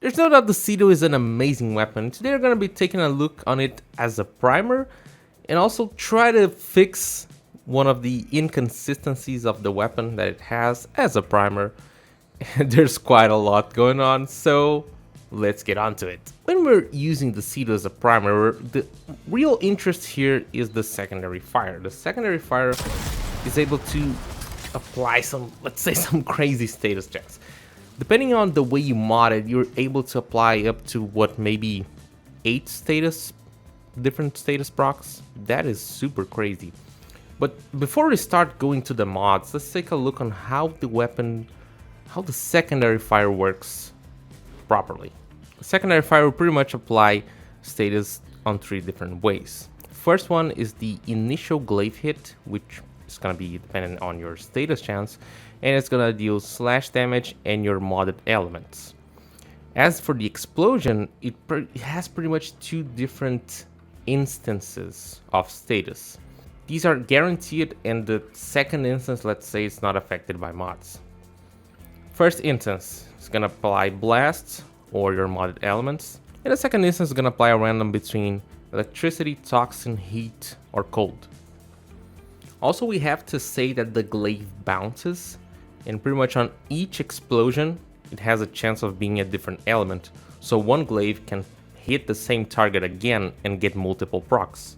There's no doubt the Cedo is an amazing weapon. Today we're going to be taking a look on it as a primer and also try to fix one of the inconsistencies of the weapon that it has as a primer. And there's quite a lot going on, so let's get on to it. When we're using the Cedo as a primer, the real interest here is the secondary fire. The secondary fire is able to apply some, let's say, some crazy status checks. Depending on the way you mod it, you're able to apply up to what, maybe 8 different status procs. That is super crazy. But before we start going to the mods, let's take a look on how the secondary fire works properly. The secondary fire will pretty much apply status on 3 different ways. First one is the initial glaive hit, which is going to be dependent on your status chance, and it's going to deal slash damage and your modded elements. As for the explosion, it has pretty much 2 different instances of status. These are guaranteed, and the second instance, let's say, it's not affected by mods. First instance is going to apply blasts or your modded elements, and the second instance is going to apply a random between electricity, toxin, heat, or cold. Also, we have to say that the glaive bounces, and pretty much on each explosion it has a chance of being a different element, so one glaive can hit the same target again and get multiple procs.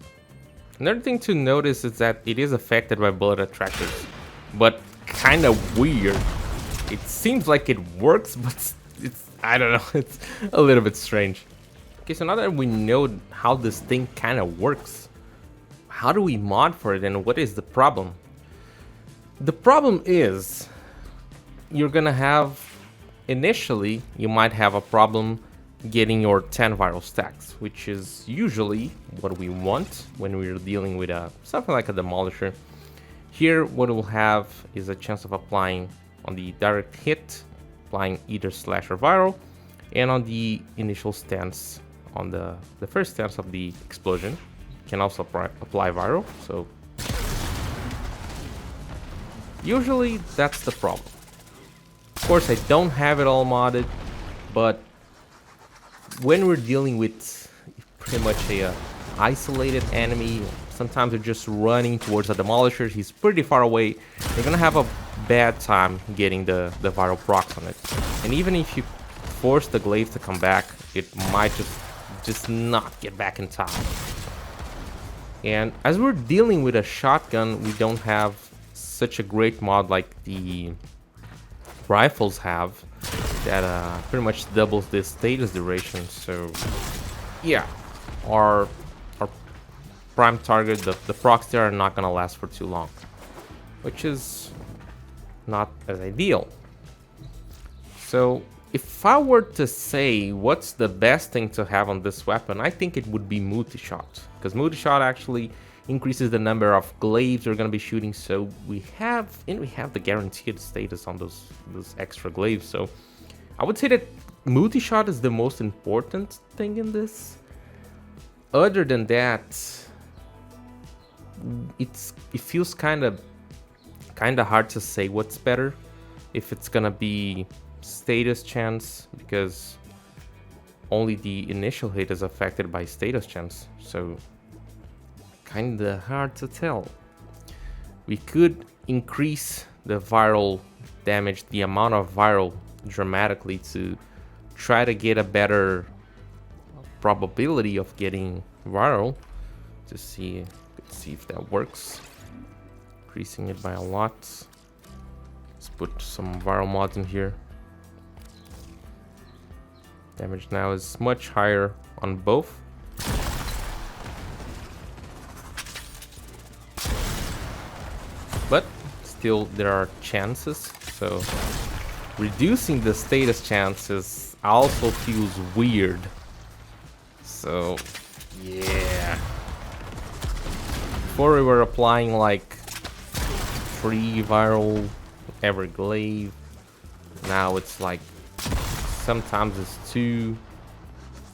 Another thing to notice is that it is affected by bullet attractors, but kinda weird. It seems like it works, but I don't know, it's a little bit strange. Okay, so now that we know how this thing kinda works, how do we mod for it and what is the problem? The problem is, you're gonna have, initially, you might have a problem getting your 10 viral stacks, which is usually what we want when we're dealing with something like a demolisher. Here, what we'll have is a chance of applying on the direct hit, applying either slash or viral, and on the initial stance, on the first stance of the explosion, you can also apply viral. So usually that's the problem. Of course, I don't have it all modded, but when we're dealing with pretty much a isolated enemy, sometimes they're just running towards a demolisher, he's pretty far away, you're gonna have a bad time getting the viral procs on it. And even if you force the glaive to come back, it might just not get back in time. And as we're dealing with a shotgun, we don't have such a great mod like the rifles have, that pretty much doubles the status duration. So yeah, our prime target, the procs there are not gonna last for too long, which is not as ideal. So if I were to say what's the best thing to have on this weapon, I think it would be multi-shot, because multi-shot actually increases the number of glaives we're going to be shooting. So we have the guaranteed status on those extra glaives. So I would say that multi-shot is the most important thing in this. Other than that, it feels kind of hard to say what's better, if it's gonna be status chance, because only the initial hit is affected by status chance, so kinda hard to tell. We could increase the viral damage, the amount of viral, dramatically to try to get a better probability of getting viral. To see if that works. Increasing it by a lot. Let's put some viral mods in here. Damage now is much higher on both. But still there are chances, so reducing the status chances also feels weird. So yeah, before we were applying like 3 viral every glaive, now it's like sometimes it's 2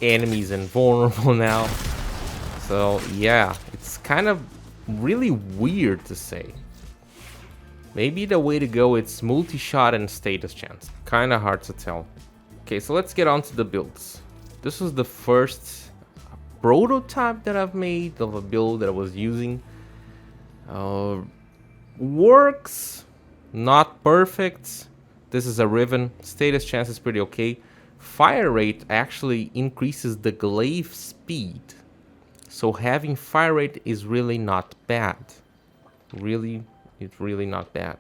enemies invulnerable now. So yeah, it's kind of really weird to say. Maybe the way to go is multi-shot and status chance. Kinda hard to tell. Okay, so let's get on to the builds. This was the first prototype that I've made of a build that I was using. Works, not perfect. This is a Riven. Status chance is pretty okay. Fire rate actually increases the glaive speed. So having fire rate is really not bad. It's really not bad.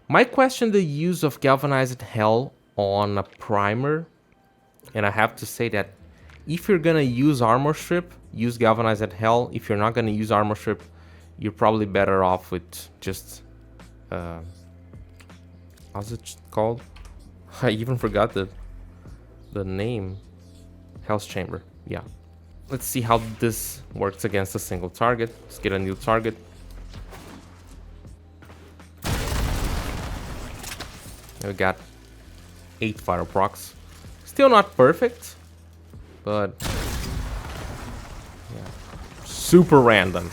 Might question the use of galvanized hell on a primer. And I have to say that if you're gonna use armor strip, use galvanized hell. If you're not gonna use armor strip, you're probably better off with just how's it called? I even forgot the name. Hell's Chamber. Yeah. Let's see how this works against a single target. Let's get a new target. We got 8 fire procs. Still not perfect, but yeah, super random.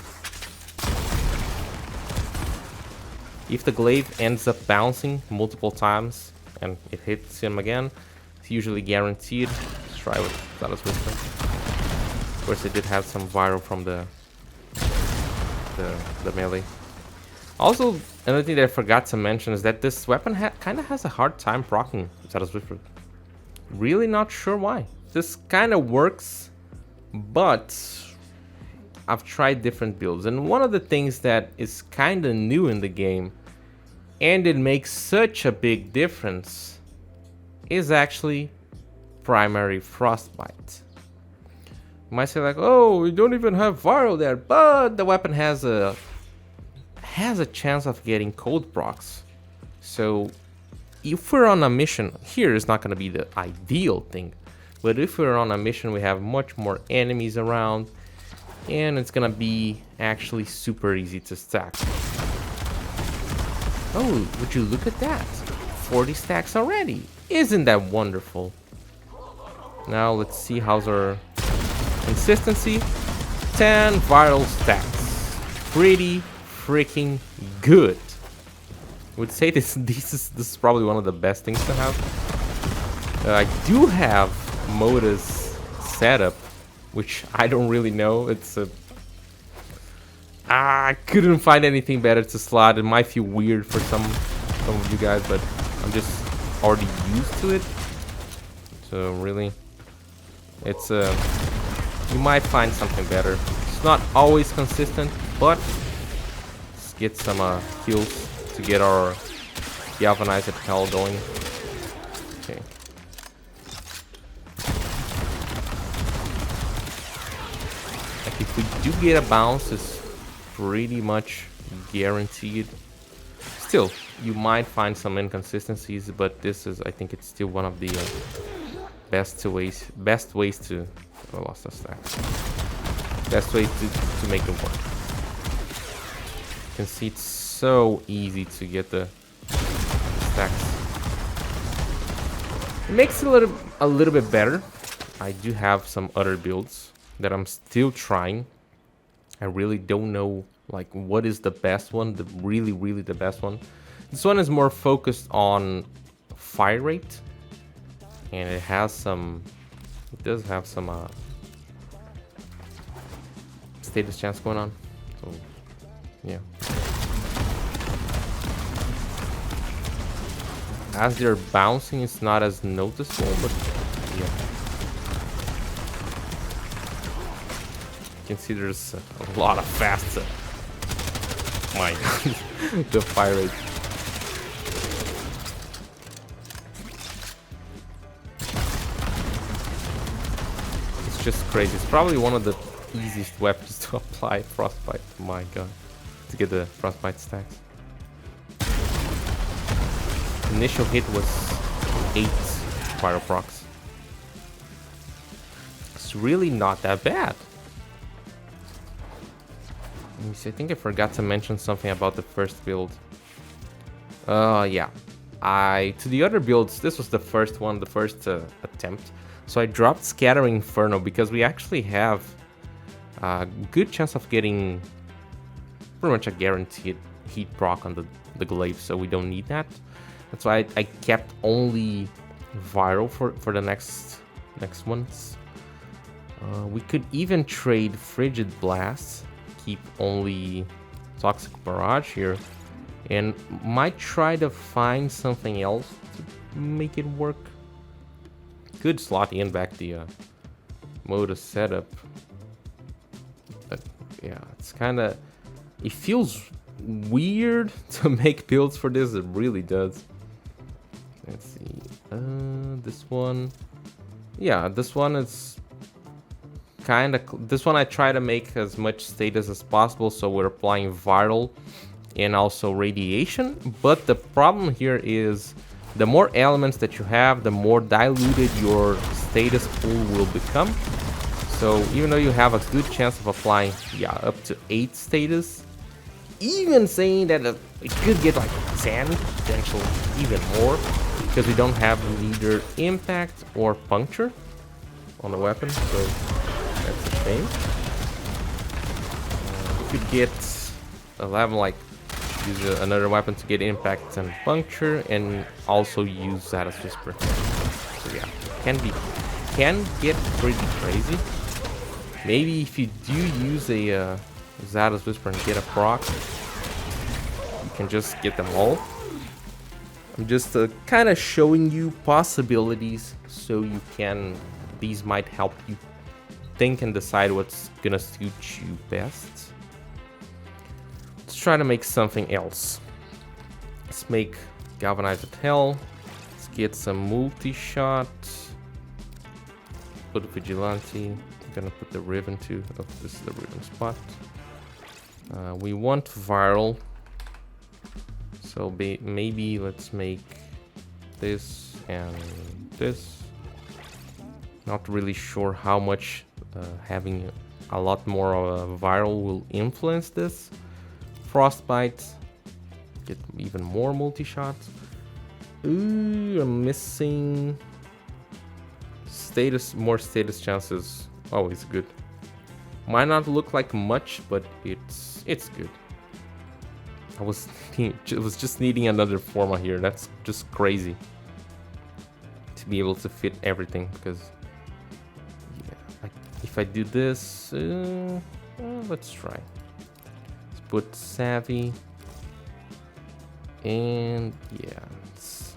If the glaive ends up bouncing multiple times and it hits him again, it's usually guaranteed. Let's try with Arthuss Whisper. Of course, it did have some viral from the melee. Also, another thing that I forgot to mention is that this weapon kind of has a hard time proccing Arthuss Whisper. Really not sure why. This kind of works, but I've tried different builds, and one of the things that is kind of new in the game, and it makes such a big difference, is actually primary frostbite. You might say like, oh, we don't even have viral there, but the weapon has a chance of getting cold procs. So if we're on a mission, here is not going to be the ideal thing, but if we're on a mission, we have much more enemies around, and it's gonna be actually super easy to stack. Oh, would you look at that? 40 stacks already. Isn't that wonderful? Now let's see how's our consistency. 10 viral stacks. Pretty freaking good. I would say this is probably one of the best things to have. I do have Moda's setup, which I don't really know. It's a... I couldn't find anything better to slot. It might feel weird for some of you guys, but I'm just already used to it. So really, it's you might find something better. It's not always consistent, but let's get some kills to get our galvanized hell going. Okay. If we do get a bounce, it's pretty much guaranteed. Still, you might find some inconsistencies, but this is, I think it's still one of the best ways to... I lost a stack. Best way to make it work. You can see it's so easy to get the stacks. It makes it a little bit better. I do have some other builds that I'm still trying. I really don't know like what is the best one, the really the best one. This one is more focused on fire rate, and it has some, it does have some status chance going on. So yeah, as they're bouncing, it's not as noticeable, but yeah. You can see there's a lot of fast. My God, the fire rate. It's just crazy. It's probably one of the easiest weapons to apply frostbite. My God, to get the frostbite stacks. Initial hit was 8 fire procs. It's really not that bad. Let me see, I think I forgot to mention something about the first build. Yeah. To the other builds, this was the first one, the first attempt. So I dropped Scattering Inferno because we actually have a good chance of getting pretty much a guaranteed heat proc on the glaive, so we don't need that. That's why I kept only viral for the next ones. We could even trade Frigid Blast, keep only Toxic Barrage here, and might try to find something else to make it work. Could slot in back the Modus setup, but yeah, it's kind of, it feels weird to make builds for this. It really does. Let's see, this one, yeah, this one is kind of, this one I try to make as much status as possible, so we're applying viral and also radiation. But the problem here is the more elements that you have, the more diluted your status pool will become. So even though you have a good chance of applying, yeah, up to 8 status, even saying that it could get like 10, potentially even more, because we don't have neither impact or puncture on the weapon, so that's a shame. We could get a level like use another weapon to get impact and puncture, and also use Zada's Whisper. So yeah, can get pretty crazy. Maybe if you do use a Zada's Whisper and get a proc, you can just get them all. I'm just kind of showing you possibilities, so you can, these might help you think and decide what's gonna suit you best. Let's try to make something else. Let's make Galvanized Hell. Let's get some multi-shot. Put Vigilante. I'm gonna put the Riven too. Oh, this is the Riven spot. We want Viral. So maybe let's make this and this. Not really sure how much having a lot more of a viral will influence this. Frostbite, get even more multi-shots. Ooh, I'm missing status, more status chances. Always good. Might not look like much, but it's good. I was just needing another forma here. That's just crazy to be able to fit everything, because yeah, if I do this, let's try. Let's put Savvy, and yeah,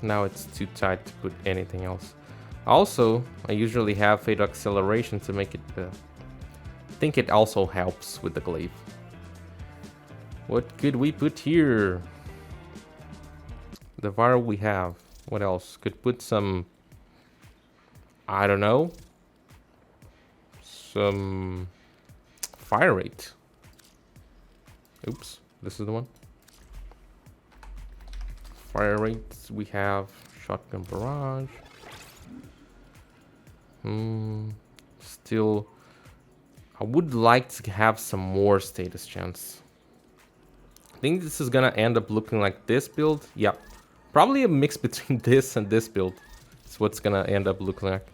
now it's too tight to put anything else. Also, I usually have Fatal Acceleration to make it. I think it also helps with the glaive. What could we put here? The viral we have. What else? Could put some, I don't know, some fire rate. Oops, this is the one. Fire rates, we have shotgun barrage. Still, I would like to have some more status chance. I think this is gonna end up looking like this build. Yeah, probably a mix between this and this build. It's what's gonna end up looking like.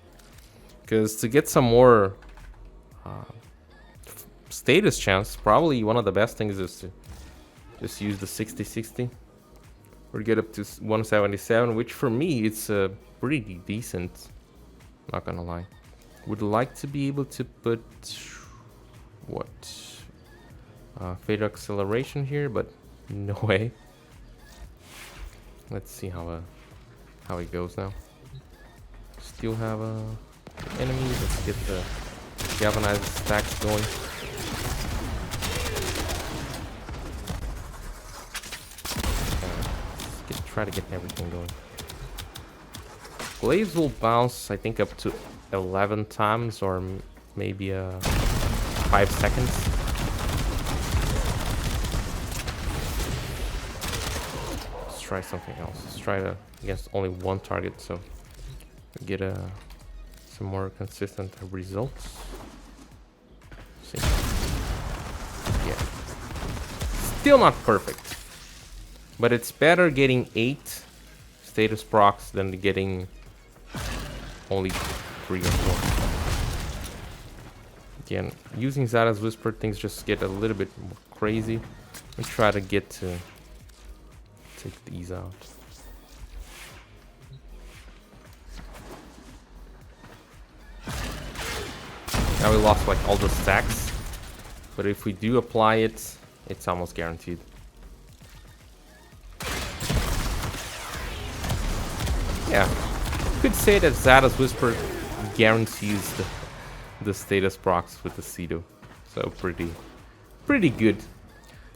Because to get some more status chance, probably one of the best things is to just use the 60-60 or get up to 177, which for me it's pretty decent. Not gonna lie. Would like to be able to put what? Fatal Acceleration here, but no way. Let's see how it goes now. Still have enemies. Let's get the galvanized stacks going. Try to get everything going. Glaives will bounce, I think, up to 11 times, or maybe 5 seconds. Try something else. Let's try to against only one target, so we get some more consistent results. See. Yeah, still not perfect, but it's better getting 8 status procs than getting only 3 or 4. Again, using Zada's Whisper, things just get a little bit more crazy. We try to get to take these out. Now we lost like all the stacks, but if we do apply it, it's almost guaranteed. Yeah, you could say that Zada's Whisper guarantees the status procs with the Cedo. So pretty good.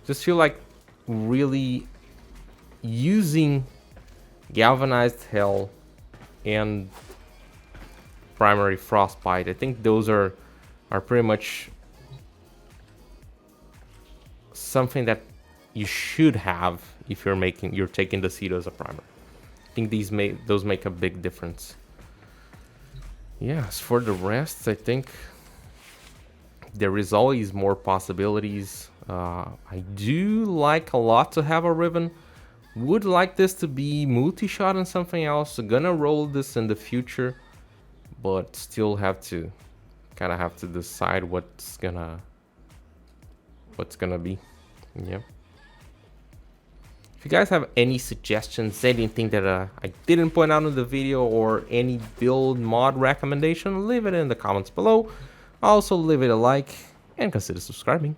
Just feel like really using Galvanized Hell and Primary Frostbite. I think those are pretty much something that you should have if you're taking the Cedo as a primer. I think those make a big difference. Yeah, as for the rest, I think there is always more possibilities. I do like a lot to have a ribbon. Would like this to be multi-shot and something else. Gonna roll this in the future, but still have to decide what's gonna be. Yeah. If you guys have any suggestions, anything that I didn't point out in the video, or any build mod recommendation, leave it in the comments below. Also leave it a like and consider subscribing.